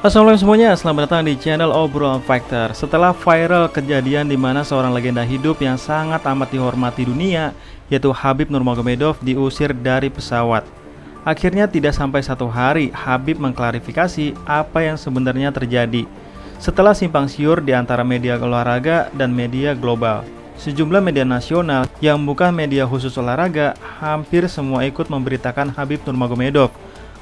Assalamualaikum semuanya, selamat datang di channel Obrolan Fighter. Setelah viral kejadian di mana seorang legenda hidup yang sangat amat dihormati dunia, yaitu Khabib Nurmagomedov diusir dari pesawat. Akhirnya tidak sampai satu hari, Khabib mengklarifikasi apa yang sebenarnya terjadi. Setelah simpang siur di antara media olahraga dan media global, sejumlah media nasional yang bukan media khusus olahraga hampir semua ikut memberitakan Khabib Nurmagomedov.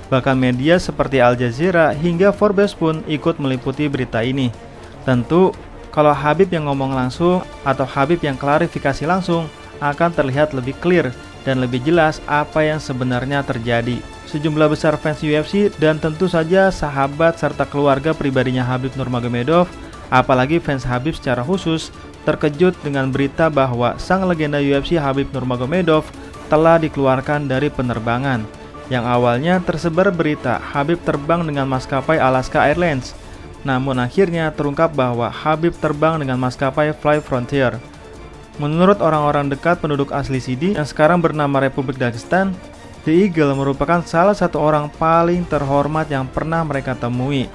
Bahkan media seperti Al Jazeera hingga Forbes pun ikut meliputi berita ini. Tentu, kalau Khabib yang ngomong langsung atau Khabib yang klarifikasi langsung akan terlihat lebih clear dan lebih jelas apa yang sebenarnya terjadi. Sejumlah besar fans UFC dan tentu saja sahabat serta keluarga pribadinya Khabib Nurmagomedov, apalagi fans Khabib secara khusus, terkejut dengan berita bahwa sang legenda UFC Khabib Nurmagomedov telah dikeluarkan dari penerbangan. Yang awalnya tersebar berita Khabib terbang dengan maskapai Alaska Airlines, namun akhirnya terungkap bahwa Khabib terbang dengan maskapai Fly Frontier. Menurut orang-orang dekat penduduk asli Sidi yang sekarang bernama Republik Dagestan, The Eagle merupakan salah satu orang paling terhormat yang pernah mereka temui.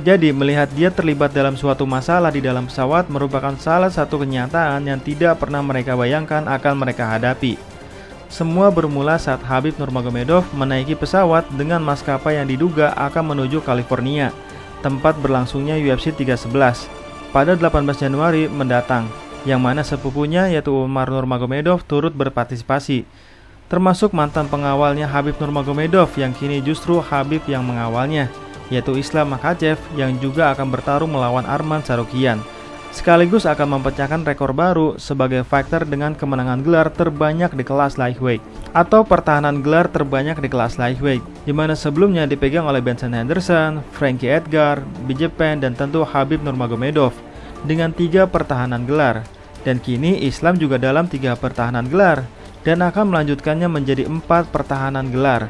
Jadi melihat dia terlibat dalam suatu masalah di dalam pesawat merupakan salah satu kenyataan yang tidak pernah mereka bayangkan akan mereka hadapi. Semua bermula saat Khabib Nurmagomedov menaiki pesawat dengan maskapai yang diduga akan menuju California, tempat berlangsungnya UFC 311, pada 18 Januari mendatang, yang mana sepupunya yaitu Umar Nurmagomedov turut berpartisipasi, termasuk mantan pengawalnya Khabib Nurmagomedov yang kini justru Khabib yang mengawalnya, yaitu Islam Makhachev yang juga akan bertarung melawan Arman Tsarukyan. Sekaligus akan memecahkan rekor baru sebagai fighter dengan kemenangan gelar terbanyak di kelas lightweight atau pertahanan gelar terbanyak di kelas lightweight, di mana sebelumnya dipegang oleh Benson Henderson, Frankie Edgar, BJ Penn, dan tentu Khabib Nurmagomedov dengan 3 pertahanan gelar. Dan kini Islam juga dalam 3 pertahanan gelar dan akan melanjutkannya menjadi 4 pertahanan gelar.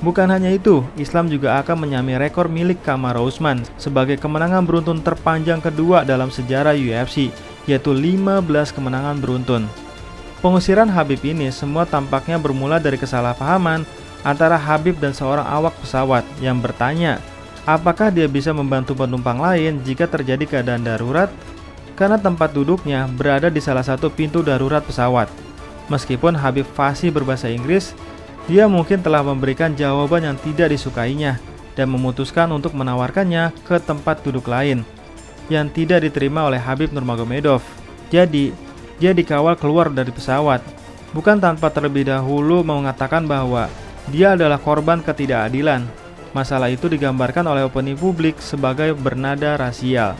Bukan hanya itu, Islam juga akan menyamai rekor milik Kamaru Usman sebagai kemenangan beruntun terpanjang kedua dalam sejarah UFC, yaitu 15 kemenangan beruntun. Pengusiran Khabib ini semua tampaknya bermula dari kesalahpahaman antara Khabib dan seorang awak pesawat yang bertanya, apakah dia bisa membantu penumpang lain jika terjadi keadaan darurat? Karena tempat duduknya berada di salah satu pintu darurat pesawat. Meskipun Khabib fasih berbahasa Inggris, dia mungkin telah memberikan jawaban yang tidak disukainya dan memutuskan untuk menawarkannya ke tempat duduk lain yang tidak diterima oleh Khabib Nurmagomedov. Jadi, dia dikawal keluar dari pesawat, bukan tanpa terlebih dahulu mengatakan bahwa dia adalah korban ketidakadilan. Masalah itu digambarkan oleh opini publik sebagai bernada rasial.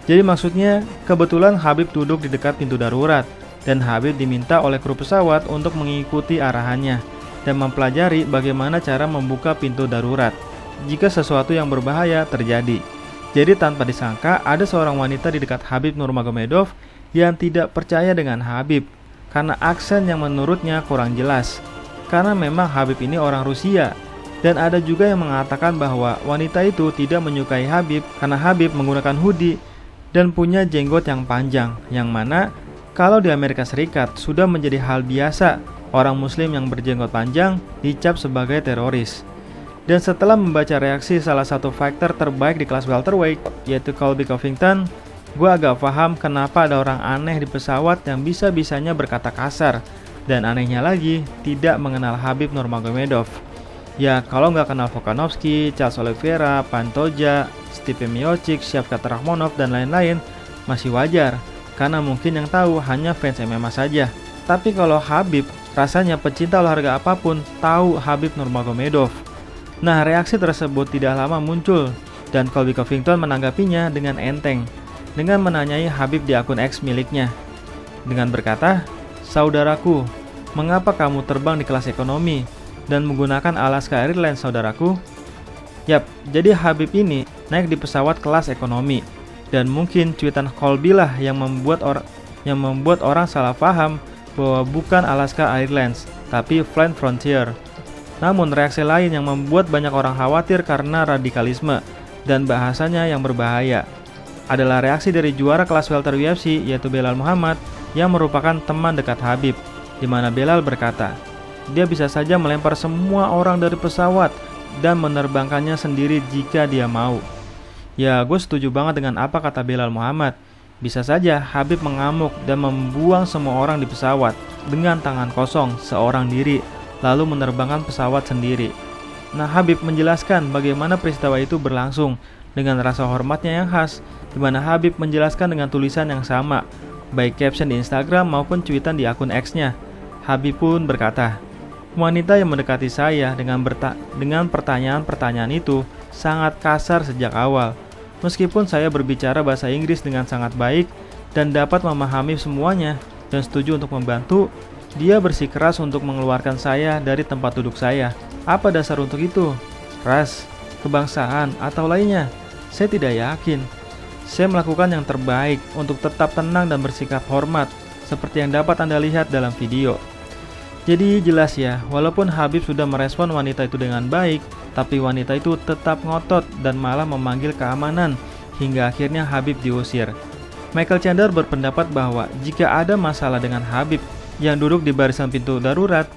Jadi maksudnya, kebetulan Khabib duduk di dekat pintu darurat dan Khabib diminta oleh kru pesawat untuk mengikuti arahannya dan mempelajari bagaimana cara membuka pintu darurat jika sesuatu yang berbahaya terjadi. Jadi tanpa disangka ada seorang wanita di dekat Khabib Nurmagomedov yang tidak percaya dengan Khabib karena aksen yang menurutnya kurang jelas. Karena memang Khabib ini orang Rusia, dan ada juga yang mengatakan bahwa wanita itu tidak menyukai Khabib karena Khabib menggunakan hoodie dan punya jenggot yang panjang, yang mana kalau di Amerika Serikat sudah menjadi hal biasa orang muslim yang berjenggot panjang dicap sebagai teroris. Dan setelah membaca reaksi salah satu fighter terbaik di kelas welterweight, yaitu Colby Covington, gue agak paham kenapa ada orang aneh di pesawat yang bisa-bisanya berkata kasar, dan anehnya lagi tidak mengenal Khabib Nurmagomedov. Ya kalau nggak kenal Volkanovski, Charles Oliveira, Pantoja, Stipe Miocic, Shavkat Rakhmonov, dan lain-lain masih wajar, karena mungkin yang tahu hanya fans MMA saja. Tapi kalau Khabib, rasanya pecinta olahraga apapun tahu Khabib Nurmagomedov. Nah, reaksi tersebut tidak lama muncul dan Colby Covington menanggapinya dengan enteng dengan menanyai Khabib di akun X miliknya dengan berkata, "Saudaraku, mengapa kamu terbang di kelas ekonomi dan menggunakan Alaska Airlines, saudaraku?" Yap, jadi Khabib ini naik di pesawat kelas ekonomi dan mungkin cuitan Colby lah yang membuat orang salah paham bahwa bukan Alaska Airlines, tapi Fly Frontier. Namun reaksi lain yang membuat banyak orang khawatir karena radikalisme dan bahasanya yang berbahaya adalah reaksi dari juara kelas welter UFC yaitu Belal Muhammad yang merupakan teman dekat Khabib, di mana Belal berkata, dia bisa saja melempar semua orang dari pesawat dan menerbangkannya sendiri jika dia mau. Ya, gue setuju banget dengan apa kata Belal Muhammad. Bisa saja Habib mengamuk dan membuang semua orang di pesawat dengan tangan kosong seorang diri, lalu menerbangkan pesawat sendiri. Nah, Habib menjelaskan bagaimana peristiwa itu berlangsung dengan rasa hormatnya yang khas, di mana Habib menjelaskan dengan tulisan yang sama, baik caption di Instagram maupun cuitan di akun X-nya. Habib pun berkata, wanita yang mendekati saya dengan pertanyaan-pertanyaan itu sangat kasar sejak awal. Meskipun saya berbicara bahasa Inggris dengan sangat baik dan dapat memahami semuanya dan setuju untuk membantu, dia bersikeras untuk mengeluarkan saya dari tempat duduk saya. Apa dasar untuk itu? Ras, kebangsaan, atau lainnya? Saya tidak yakin. Saya melakukan yang terbaik untuk tetap tenang dan bersikap hormat, seperti yang dapat Anda lihat dalam video. Jadi jelas ya, walaupun Habib sudah merespon wanita itu dengan baik, tapi wanita itu tetap ngotot dan malah memanggil keamanan, hingga akhirnya Habib diusir. Michael Chandler berpendapat bahwa jika ada masalah dengan Habib yang duduk di barisan pintu darurat,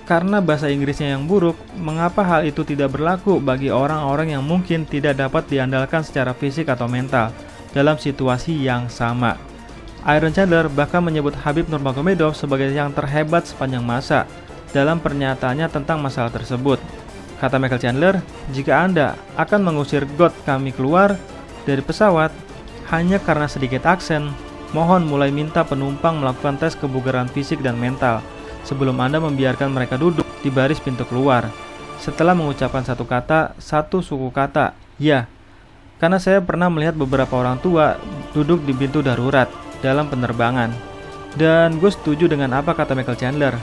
karena bahasa Inggrisnya yang buruk, mengapa hal itu tidak berlaku bagi orang-orang yang mungkin tidak dapat diandalkan secara fisik atau mental dalam situasi yang sama? Aaron Chandler bahkan menyebut Habib Nurmagomedov sebagai yang terhebat sepanjang masa dalam pernyataannya tentang masalah tersebut. Kata Michael Chandler, jika Anda akan mengusir God kami keluar dari pesawat hanya karena sedikit aksen, mohon mulai minta penumpang melakukan tes kebugaran fisik dan mental sebelum Anda membiarkan mereka duduk di baris pintu keluar. Setelah mengucapkan satu suku kata, ya, karena saya pernah melihat beberapa orang tua duduk di pintu darurat dalam penerbangan. Dan gue setuju dengan apa kata Michael Chandler.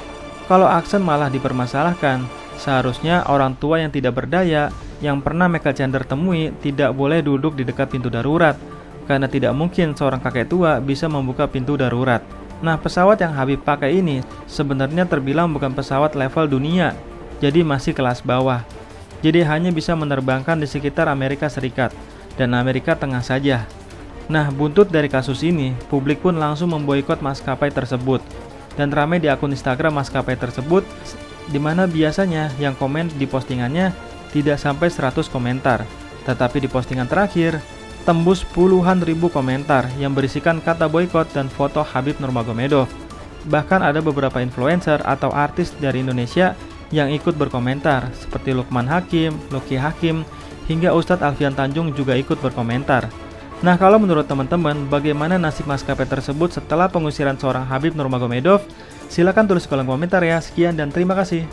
Kalau aksen malah dipermasalahkan, seharusnya orang tua yang tidak berdaya yang pernah Michael Chandler temui tidak boleh duduk di dekat pintu darurat, karena tidak mungkin seorang kakek tua bisa membuka pintu darurat. Nah, pesawat yang Habib pakai ini sebenarnya terbilang bukan pesawat level dunia, jadi masih kelas bawah. Jadi hanya bisa menerbangkan di sekitar Amerika Serikat dan Amerika Tengah saja. Nah, buntut dari kasus ini, publik pun langsung memboikot maskapai tersebut dan ramai di akun Instagram maskapai tersebut, di mana biasanya yang komen di postingannya tidak sampai 100 komentar, tetapi di postingan terakhir tembus puluhan ribu komentar yang berisikan kata boikot dan foto Habib Nurmagomedov. Bahkan ada beberapa influencer atau artis dari Indonesia yang ikut berkomentar, seperti Lukman Hakim, Lucky Hakim, hingga Ustadz Alfian Tanjung juga ikut berkomentar. Nah, kalau menurut teman-teman, bagaimana nasib maskapai tersebut setelah pengusiran seorang Habib Nurmagomedov? Silahkan tulis di kolom komentar ya. Sekian dan terima kasih.